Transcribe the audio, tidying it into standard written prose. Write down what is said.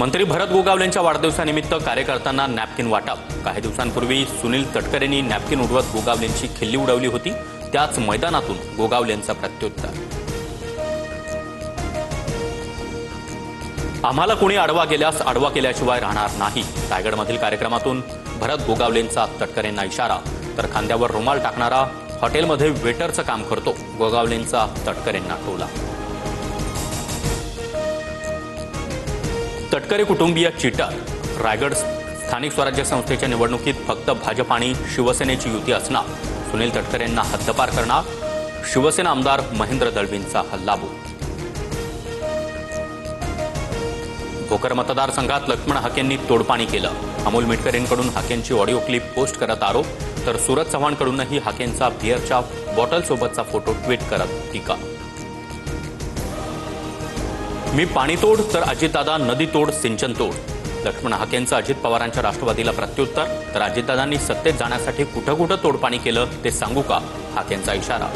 मंत्री भरत गोगावलेंच्या वाढदिवसानिमित्त कार्यकर्त्यांना नॅपकिन वाटप। काही दिवसांपूर्वी सुनील तटकरेंनी नॅपकिन उडवत गोगावलेंची खिल्ली उडवली होती। त्याच मैदानातून गोगावलेंचा प्रत्युत्तर। आम्हाला कोणी आडवा गेल्यास आडवा केल्याशिवाय राहणार नाही। रायगडमधील कार्यक्रमातून भरत गोगावलेंचा तटकरेंना इशारा। तर खांद्यावर रुमाल टाकणारा हॉटेलमध्ये वेटरचं काम करतो गोगावलेंचा तटकरेंना टोला। तटकरे कुटुंबीय चीटर। रायगड स्थानिक स्वराज्य संस्थेच्या निवडणुकीत फक्त भाजप आणि शिवसेनेची युती असणार। सुनील तटकरेंना हद्दपार करणार। शिवसेना आमदार महेंद्र दळवींचा हल्लाबोल। भोकर मतदारसंघात लक्ष्मण हाकेंनी तोडपाणी केलं। अमोल मिटकरेंकडून हाकेंची ऑडिओ क्लिप पोस्ट करत आरोप। तर सूरज चव्हाणकडूनही हाकेंचा बिअरच्या बॉटलसोबतचा फोटो ट्विट करत टीका। मी पाणी तोड तर अजितदादा नदी तोड सिंचन तोड। लक्ष्मण हाकेंचं अजित पवारांच्या राष्ट्रवादीला प्रत्युत्तर। तर अजितदादांनी सत्तेत जाण्यासाठी कुठं तोडपाणी केलं ते सांगू का, हाकेंचा इशारा।